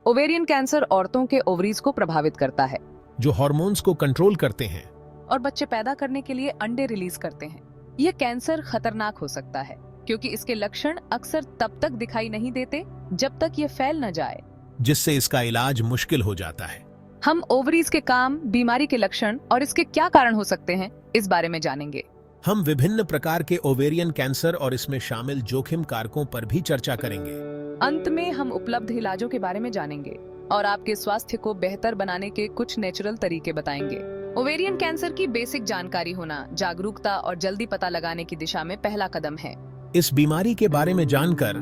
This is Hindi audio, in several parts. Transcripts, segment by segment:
ओवेरियन कैंसर औरतों के ओवरीज को प्रभावित करता है, जो हार्मोन्स को कंट्रोल करते हैं और बच्चे पैदा करने के लिए अंडे रिलीज करते हैं। यह कैंसर खतरनाक हो सकता है क्योंकि इसके लक्षण अक्सर तब तक दिखाई नहीं देते जब तक ये फैल न जाए, जिससे इसका इलाज मुश्किल हो जाता है। हम ओवरीज के काम, बीमारी के लक्षण और इसके क्या कारण हो सकते हैं, इस बारे में जानेंगे। हम विभिन्न प्रकार के ओवेरियन कैंसर और इसमें शामिल जोखिम कारकों पर भी चर्चा करेंगे। अंत में हम उपलब्ध इलाजों के बारे में जानेंगे और आपके स्वास्थ्य को बेहतर बनाने के कुछ नेचुरल तरीके बताएंगे। ओवेरियन कैंसर की बेसिक जानकारी होना जागरूकता और जल्दी पता लगाने की दिशा में पहला कदम है। इस बीमारी के बारे में जानकर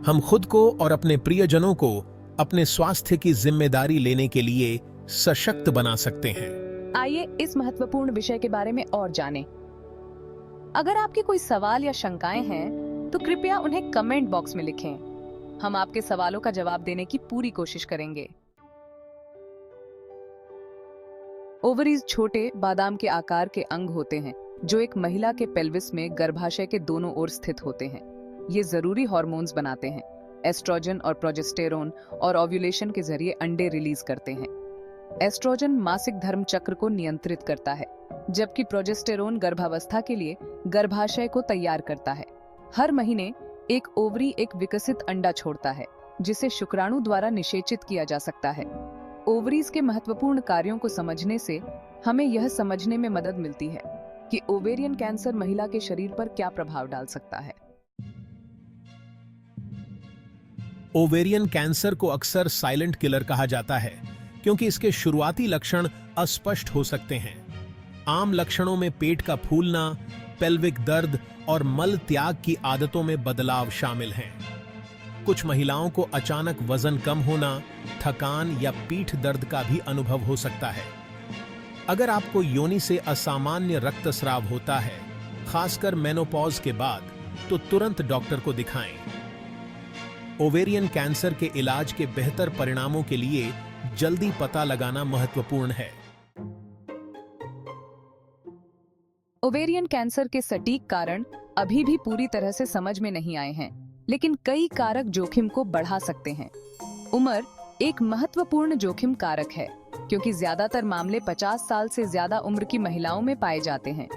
हम खुद को और अपने प्रियजनों को अपने स्वास्थ्य की जिम्मेदारी लेने के लिए सशक्त बना सकते हैं। आइए इस महत्वपूर्ण विषय के बारे में और जानें। अगर आपके कोई सवाल या शंकाएं हैं तो कृपया उन्हें कमेंट बॉक्स में लिखें। हम आपके सवालों का जवाब देने की पूरी कोशिश करेंगे। ओवरीज छोटे बादाम के आकार के अंग होते हैं जो एक महिला के पेल्विस में गर्भाशय के दोनों ओर स्थित होते हैं। ये जरूरी हार्मोन्स बनाते हैं, एस्ट्रोजन और प्रोजेस्टेरोन, और ओव्यूलेशन के जरिए अंडे रिलीज करते हैं। एस्ट्रोजन मासिक धर्म चक्र को नियंत्रित करता है, जबकि प्रोजेस्टेरोन गर्भावस्था के लिए गर्भाशय को तैयार करता है। हर महीने एक ओवरी एक विकसित अंडा छोड़ता है जिसे शुक्राणु द्वारा निषेचित किया जा सकता है। ओवरीज के महत्वपूर्ण कार्यों को समझने से हमें यह समझने में मदद मिलती है कि ओवेरियन कैंसर महिला के शरीर पर क्या प्रभाव डाल सकता है। ओवेरियन कैंसर को अक्सर साइलेंट किलर कहा जाता है क्योंकि इसके शुरुआती लक्षण अस्पष्ट हो सकते हैं। आम लक्षणों में पेट का फूलना, पेल्विक दर्द और मल त्याग की आदतों में बदलाव शामिल हैं। कुछ महिलाओं को अचानक वजन कम होना, थकान या पीठ दर्द का भी अनुभव हो सकता है। अगर आपको योनि से असामान्य रक्तस्राव होता है, खासकर मेनोपॉज के बाद, तो तुरंत डॉक्टर को दिखाएं। ओवेरियन कैंसर के इलाज के बेहतर परिणामों के लिए जल्दी पता लगाना महत्वपूर्ण है। ओवेरियन कैंसर के सटीक कारण अभी भी पूरी तरह से समझ में नहीं आए हैं, लेकिन कई कारक जोखिम को बढ़ा सकते हैं। उम्र एक महत्वपूर्ण जोखिम कारक है क्योंकि ज्यादातर मामले 50 साल से ज्यादा उम्र की महिलाओं में पाए जाते हैं।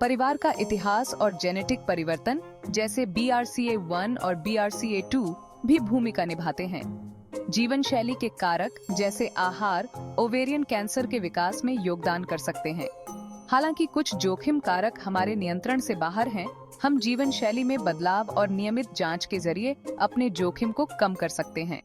परिवार का इतिहास और जेनेटिक परिवर्तन जैसे BRCA1 और BRCA2 भी भूमिका निभाते हैं। जीवन शैली के कारक जैसे आहार ओवेरियन कैंसर के विकास में योगदान कर सकते हैं। हालांकि कुछ जोखिम कारक हमारे नियंत्रण से बाहर हैं, हम जीवन शैली में बदलाव और नियमित जांच के जरिए अपने जोखिम को कम कर सकते हैं।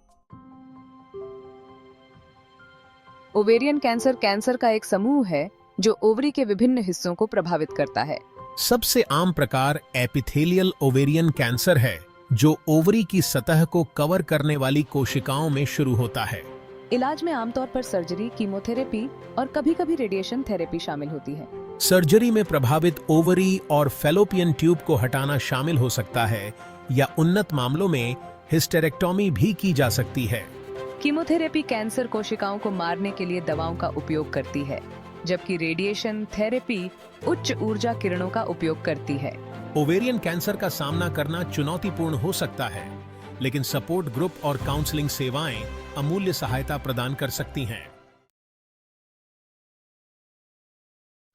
ओवेरियन कैंसर कैंसर का एक समूह है जो ओवरी के विभिन्न हिस्सों को प्रभावित करता है। सबसे आम प्रकार एपिथेलियल ओवेरियन कैंसर है, जो ओवरी की सतह को कवर करने वाली कोशिकाओं में शुरू होता है। इलाज में आमतौर पर सर्जरी, कीमोथेरेपी और कभी-कभी रेडिएशन थेरेपी शामिल होती है। सर्जरी में प्रभावित ओवरी और फैलोपियन ट्यूब को हटाना शामिल हो सकता है या उन्नत मामलों में हिस्टेरेक्टोमी भी की जा सकती है। कीमोथेरेपी कैंसर कोशिकाओं को मारने के लिए दवाओं का उपयोग करती है, जबकि रेडिएशन थेरेपी उच्च ऊर्जा किरणों का उपयोग करती है। ओवेरियन कैंसर का सामना करना चुनौतीपूर्ण हो सकता है, लेकिन सपोर्ट ग्रुप और काउंसलिंग सेवाएं अमूल्य सहायता प्रदान कर सकती हैं।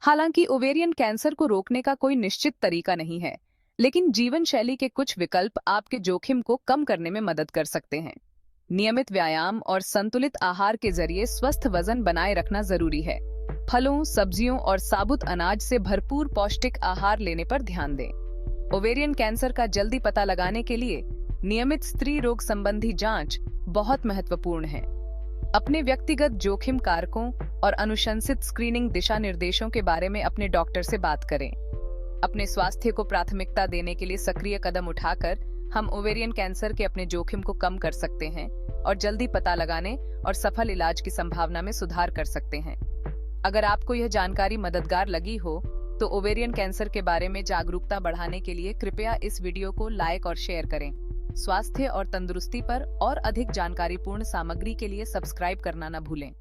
हालांकि ओवेरियन कैंसर को रोकने का कोई निश्चित तरीका नहीं है, लेकिन जीवन शैली के कुछ विकल्प आपके जोखिम को कम करने में मदद कर सकते हैं। नियमित व्यायाम और संतुलित आहार के जरिए स्वस्थ वजन बनाए रखना जरूरी है। फलों, सब्जियों और साबुत अनाज से भरपूर पौष्टिक आहार लेने पर ध्यान दें। ओवेरियन कैंसर का जल्दी पता लगाने के लिए नियमित स्त्री रोग संबंधी जांच बहुत महत्वपूर्ण है। अपने व्यक्तिगत जोखिम कारकों और अनुशंसित स्क्रीनिंग दिशा निर्देशों के बारे में अपने डॉक्टर से बात करें। अपने स्वास्थ्य को प्राथमिकता देने के लिए सक्रिय कदम उठाकर हम ओवेरियन कैंसर के अपने जोखिम को कम कर सकते हैं और जल्दी पता लगाने और सफल इलाज की संभावना में सुधार कर सकते हैं। अगर आपको यह जानकारी मददगार लगी हो तो ओवेरियन कैंसर के बारे में जागरूकता बढ़ाने के लिए कृपया इस वीडियो को लाइक और शेयर करें। स्वास्थ्य और तंदुरुस्ती पर और अधिक जानकारीपूर्ण सामग्री के लिए सब्सक्राइब करना न भूलें।